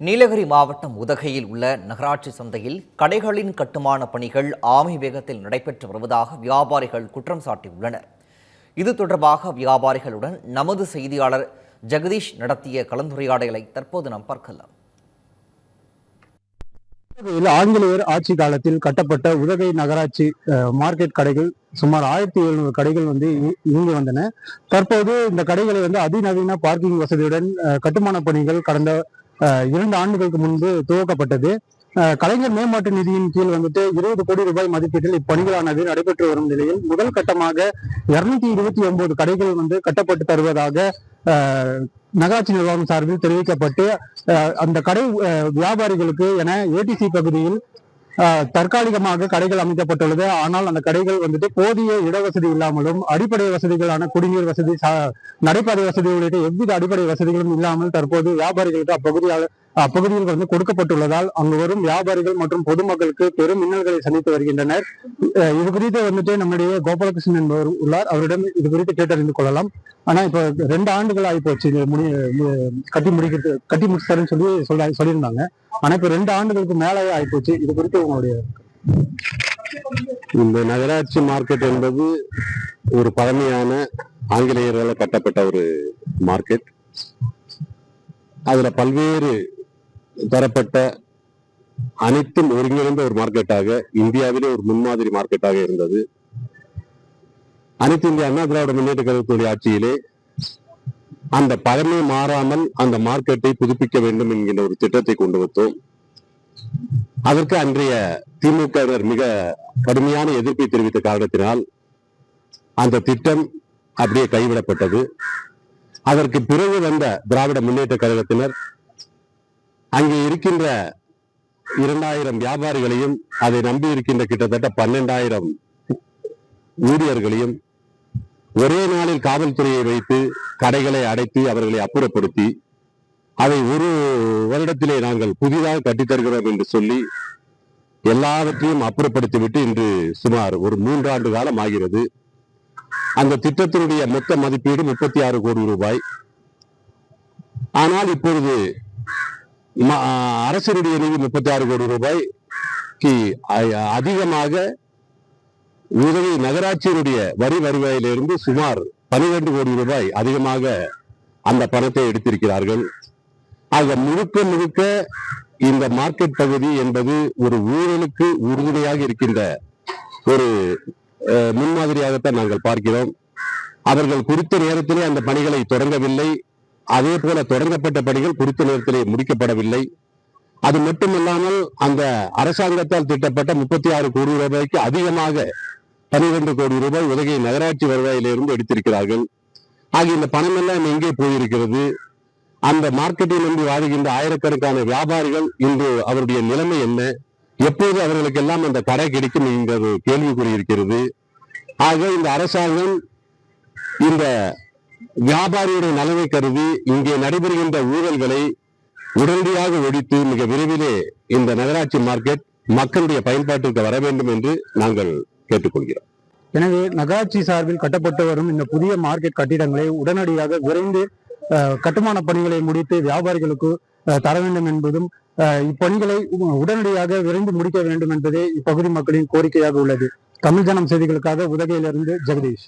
நீலகிரி மாவட்டம் உதகையில் உள்ள நகராட்சி சந்தையில் கடைகளின் கட்டுமான பணிகள் ஆமை வேகத்தில் நடைபெற்று வருவதாக வியாபாரிகள் குற்றம் சாட்டியுள்ளனர். இது தொடர்பாக வியாபாரிகளுடன் நமது செய்தியாளர் ஜெகதீஷ் நடத்திய கலந்துரையாடலை தற்போது நாம் பார்க்கலாம். ஆங்கிலேயர் ஆட்சி காலத்தில் கட்டப்பட்ட உதகை நகராட்சி மார்க்கெட் கடைகள் சுமார் 1700 கடைகள் இயங்கி வந்தன. தற்போது இந்த கடைகளை அதிநவீன பார்க்கிங் வசதியுடன் கட்டுமான பணிகள் கடந்த 2 ஆண்டுகளுக்கு முன்பு துவக்கப்பட்டது. கலைஞர் மேம்பாட்டு நிதியின் கீழ் 20 கோடி ரூபாய் மதிப்பீட்டில் இப்பணிகளானது நடைபெற்று வரும் நிலையில் முதல் கட்டமாக 229 கடைகள் கட்டப்பட்டு தருவதாக நகராட்சி நிர்வாகம் சார்பில் தெரிவிக்கப்பட்டு அந்த கடை வியாபாரிகளுக்கு என ஏடிசி பகுதியில் தற்காலிகமாக கடைகள் அமைக்கப்பட்டுள்ளது. ஆனால் அந்த கடைகள் போதிய இடவசதி இல்லாமலும் அடிப்படை வசதிகளான குடிநீர் வசதி, நடைபாதை வசதி உள்ளிட்ட எவ்வித அடிப்படை வசதிகளும் இல்லாமல் தற்போது வியாபாரிகளுக்கு அப்பகுதியில் கொடுக்கப்பட்டுள்ளதால் அங்கு வரும் வியாபாரிகள் மற்றும் பொதுமக்களுக்கு பெரும் இன்னல்களை சந்தித்து வருகின்றனர். இது குறித்து நம்முடைய கோபாலகிருஷ்ணன் என்பவர் உள்ளார். அவரிடம் இது குறித்து கேட்டறிந்து கொள்ளலாம். ஆனா இப்ப 2 ஆண்டுகள் ஆகி போச்சு கட்டி முடிச்சாருன்னு சொல்லியிருந்தாங்க. ஆனா இப்ப 2 ஆண்டுகளுக்கு மேலே ஆயிப்போச்சு. இது குறித்து உங்களுடைய இந்த நகராட்சி மார்க்கெட் என்பது ஒரு பழமையான ஆங்கிலேயர்களால் கட்டப்பட்ட ஒரு மார்க்கெட். அதுல பல்வேறு தரப்பட்ட அனைத்தும் ஒருங்கிணைந்த ஒரு மார்க்கெட்டாக இந்தியாவிலே ஒரு முன்மாதிரி மார்க்கெட்டாக இருந்தது. அனைத்து இந்திய அண்ணா திராவிட முன்னேற்ற கழகத்துடைய ஆட்சியிலே அந்த பழமை மாறாமல் அந்த மார்க்கெட்டை புதுப்பிக்க வேண்டும் என்கின்ற ஒரு திட்டத்தை கொண்டு வந்தோம். அதற்கு அன்றைய திமுகவினர் மிக கடுமையான எதிர்ப்பை தெரிவித்த காரணத்தினால் அந்த திட்டம் அப்படியே கைவிடப்பட்டது. அதற்கு பிறகு வந்த திராவிட முன்னேற்ற கழகத்தினர் அங்கே இருக்கின்ற 2000 வியாபாரிகளையும் அதை நம்பி இருக்கின்ற கிட்டத்தட்ட 12,000 ஊழியர்களையும் ஒரே நாளில் காவல்துறையை வைத்து கடைகளை அடைத்து அவர்களை அப்புறப்படுத்தி அதை ஒரு வருடத்திலே நாங்கள் புதிதாக கட்டித்தருகிறோம் என்று சொல்லி எல்லாவற்றையும் அப்புறப்படுத்திவிட்டு இன்று சுமார் ஒரு 3 ஆண்டு காலம் ஆகிறது. அந்த திட்டத்தினுடைய மொத்த மதிப்பீடு 36 கோடி ரூபாய். ஆனால் இப்பொழுது அரசினுடைய நிதி 36 கோடி ரூபாய்க்கு அதிகமாக உதவி நகராட்சியினுடைய வரி வருவாயிலிருந்து சுமார் 12 கோடி ரூபாய் அதிகமாக அந்த பணத்தை எடுத்திருக்கிறார்கள். ஆக முழுக்க முழுக்க இந்த மார்க்கெட் பகுதி என்பது ஒரு ஊழலுக்கு உறுதுணையாக இருக்கின்ற ஒரு முன்மாதிரியாகத்தான் நாங்கள் பார்க்கிறோம். அவர்கள் குறித்த நேரத்திலே அந்த பணிகளை தொடங்கவில்லை. அதே போல தொடங்கப்பட்ட பணிகள் குறித்த நேரத்திலே முடிக்கப்படவில்லை. அது மட்டுமல்லாமல் அந்த அரசாங்கத்தால் திட்டப்பட்ட 36 கோடி ரூபாய்க்கு அதிகமாக 12 கோடி ரூபாய் உதகை நகராட்சி வருவாயிலிருந்து எடுத்திருக்கிறார்கள். ஆக இந்த பணம் எல்லாம் எங்கே போயிருக்கிறது? அந்த மார்க்கெட்டை நம்பி வாழ்கின்ற ஆயிரக்கணக்கான வியாபாரிகள் இன்று அவருடைய நிலைமை என்ன? எப்போது அவர்களுக்கெல்லாம் அந்த கடை கிடைக்கும் என்ற கேள்விக்குறி இருக்கிறது. ஆக இந்த அரசாங்கம் இந்த வியாபாரியுடைய நலனை கருதி இங்கே நடைபெறுகின்ற ஊழல்களை உடனடியாக ஒழித்து மிக விரைவிலே இந்த நகராட்சி மார்க்கெட் மக்களுடைய பயன்பாட்டிற்கு வர வேண்டும் என்று நாங்கள் கேட்டுக்கொள்கிறோம். எனவே நகராட்சி சார்பில் கட்டப்பட்டு வரும் இந்த புதிய மார்க்கெட் கட்டிடங்களை உடனடியாக விரைந்து கட்டுமான பணிகளை முடித்து வியாபாரிகளுக்கு தர வேண்டும் என்பதும் இப்பணிகளை உடனடியாக விரைந்து முடிக்க வேண்டும் என்பதே இப்பகுதி மக்களின் கோரிக்கையாக உள்ளது. தமிழ் ஜனம் செய்திகளுக்காக உதகையிலிருந்து ஜெகதீஷ்.